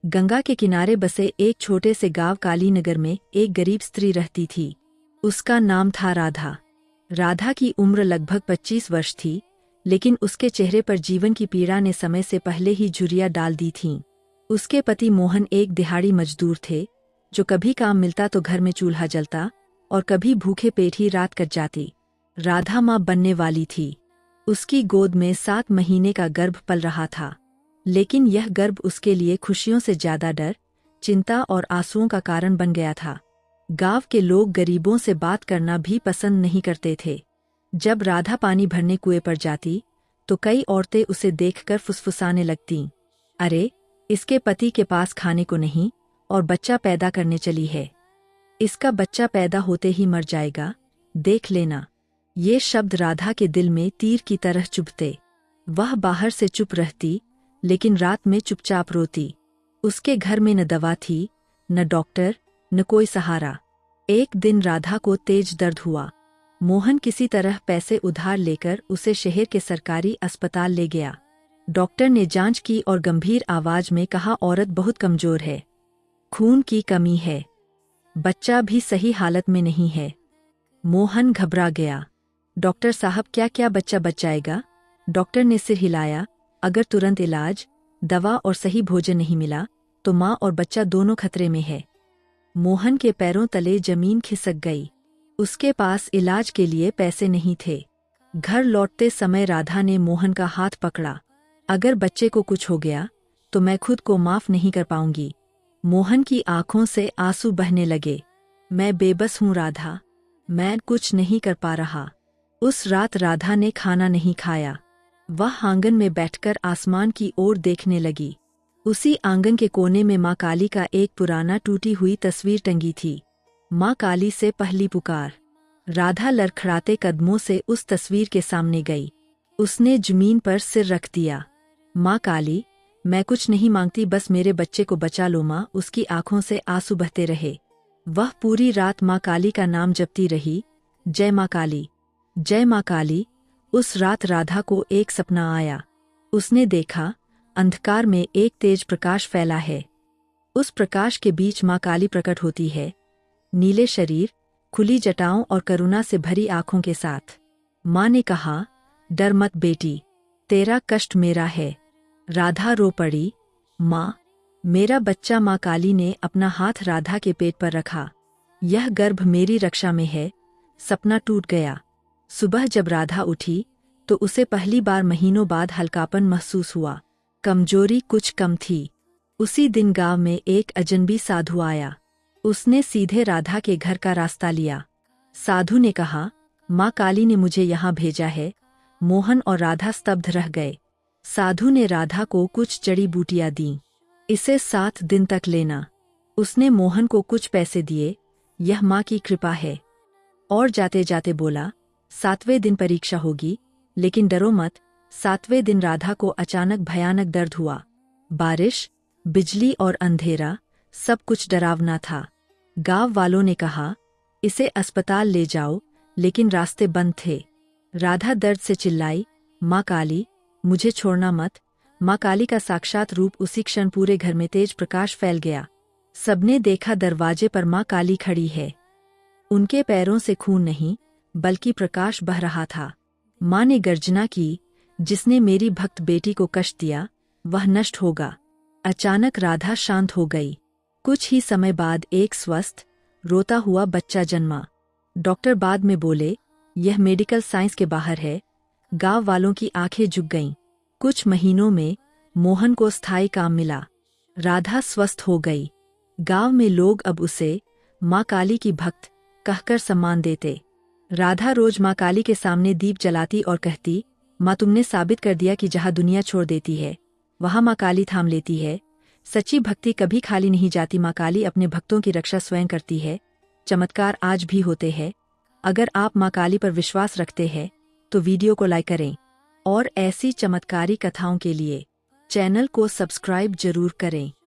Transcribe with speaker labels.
Speaker 1: गंगा के किनारे बसे एक छोटे से गांव कालीनगर में एक गरीब स्त्री रहती थी। उसका नाम था राधा। राधा की उम्र लगभग 25 वर्ष थी, लेकिन उसके चेहरे पर जीवन की पीड़ा ने समय से पहले ही झुर्रियां डाल दी थीं। उसके पति मोहन एक दिहाड़ी मजदूर थे, जो कभी काम मिलता तो घर में चूल्हा जलता और कभी भूखे पेट ही रात कट जाती। राधा माँ बनने वाली थी। उसकी गोद में 7 महीने का गर्भ पल रहा था, लेकिन यह गर्भ उसके लिए खुशियों से ज्यादा डर, चिंता और आंसुओं का कारण बन गया था। गांव के लोग गरीबों से बात करना भी पसंद नहीं करते थे। जब राधा पानी भरने कुएं पर जाती, तो कई औरतें उसे देखकर फुसफुसाने लगतीं, अरे, इसके पति के पास खाने को नहीं और बच्चा पैदा करने चली है। इसका बच्चा पैदा होते ही मर जाएगा, देख लेना। ये शब्द राधा के दिल में तीर की तरह चुभते। वह बाहर से चुप रहती, लेकिन रात में चुपचाप रोती। उसके घर में न दवा थी, न डॉक्टर, न कोई सहारा। एक दिन राधा को तेज दर्द हुआ। मोहन किसी तरह पैसे उधार लेकर उसे शहर के सरकारी अस्पताल ले गया। डॉक्टर ने जांच की और गंभीर आवाज में कहा, औरत बहुत कमजोर है, खून की कमी है, बच्चा भी सही हालत में नहीं है। मोहन घबरा गया। डॉक्टर साहब, क्या बच्चा बच जाएगा? डॉक्टर ने सिर हिलाया, अगर तुरंत इलाज, दवा और सही भोजन नहीं मिला तो माँ और बच्चा दोनों खतरे में है। मोहन के पैरों तले जमीन खिसक गई। उसके पास इलाज के लिए पैसे नहीं थे। घर लौटते समय राधा ने मोहन का हाथ पकड़ा, अगर बच्चे को कुछ हो गया तो मैं खुद को माफ नहीं कर पाऊंगी। मोहन की आंखों से आंसू बहने लगे। मैं बेबस हूँ राधा, मैं कुछ नहीं कर पा रहा। उस रात राधा ने खाना नहीं खाया। वह आंगन में बैठकर आसमान की ओर देखने लगी। उसी आंगन के कोने में माँ काली का एक पुराना टूटी हुई तस्वीर टंगी थी। माँ काली से पहली पुकार। राधा लड़खड़ाते कदमों से उस तस्वीर के सामने गई। उसने जमीन पर सिर रख दिया। माँ काली, मैं कुछ नहीं मांगती, बस मेरे बच्चे को बचा लो माँ। उसकी आंखों से आंसू बहते रहे। वह पूरी रात माँ काली का नाम जपती रही, जय माँ काली, जय माँ काली। उस रात राधा को एक सपना आया। उसने देखा, अंधकार में एक तेज प्रकाश फैला है। उस प्रकाश के बीच माँ काली प्रकट होती है, नीले शरीर, खुली जटाओं और करुणा से भरी आंखों के साथ। माँ ने कहा, डर मत बेटी, तेरा कष्ट मेरा है। राधा रो पड़ी, माँ, मेरा बच्चा। माँ काली ने अपना हाथ राधा के पेट पर रखा, यह गर्भ मेरी रक्षा में है। सपना टूट गया। सुबह जब राधा उठी तो उसे पहली बार महीनों बाद हल्कापन महसूस हुआ। कमजोरी कुछ कम थी। उसी दिन गांव में एक अजनबी साधु आया। उसने सीधे राधा के घर का रास्ता लिया। साधु ने कहा, माँ काली ने मुझे यहाँ भेजा है। मोहन और राधा स्तब्ध रह गए। साधु ने राधा को कुछ जड़ी बूटियां दीं। इसे 7 दिन तक लेना। उसने मोहन को कुछ पैसे दिए, यह माँ की कृपा है। और जाते जाते बोला, 7वें दिन परीक्षा होगी, लेकिन डरो मत। 7वें दिन राधा को अचानक भयानक दर्द हुआ। बारिश, बिजली और अंधेरा, सब कुछ डरावना था। गांव वालों ने कहा, इसे अस्पताल ले जाओ, लेकिन रास्ते बंद थे। राधा दर्द से चिल्लाई, माँ काली, मुझे छोड़ना मत। माँ काली का साक्षात रूप उसी क्षण पूरे घर में तेज प्रकाश फैल गया। सबने देखा, दरवाजे पर माँ काली खड़ी है। उनके पैरों से खून नहीं, बल्कि प्रकाश बह रहा था। माँ ने गर्जना की, जिसने मेरी भक्त बेटी को कष्ट दिया, वह नष्ट होगा। अचानक राधा शांत हो गई। कुछ ही समय बाद एक स्वस्थ, रोता हुआ बच्चा जन्मा। डॉक्टर बाद में बोले, यह मेडिकल साइंस के बाहर है। गांव वालों की आंखें झुक गईं। कुछ महीनों में मोहन को स्थायी काम मिला। राधा स्वस्थ हो गई। गांव में लोग अब उसे माँ काली की भक्त कहकर सम्मान देते। राधा रोज माँ काली के सामने दीप जलाती और कहती, माँ तुमने साबित कर दिया कि जहाँ दुनिया छोड़ देती है, वहाँ माँ काली थाम लेती है। सच्ची भक्ति कभी खाली नहीं जाती। माँ काली अपने भक्तों की रक्षा स्वयं करती है। चमत्कार आज भी होते हैं। अगर आप माँ काली पर विश्वास रखते हैं तो वीडियो को लाइक करें और ऐसी चमत्कारी कथाओं के लिए चैनल को सब्सक्राइब जरूर करें।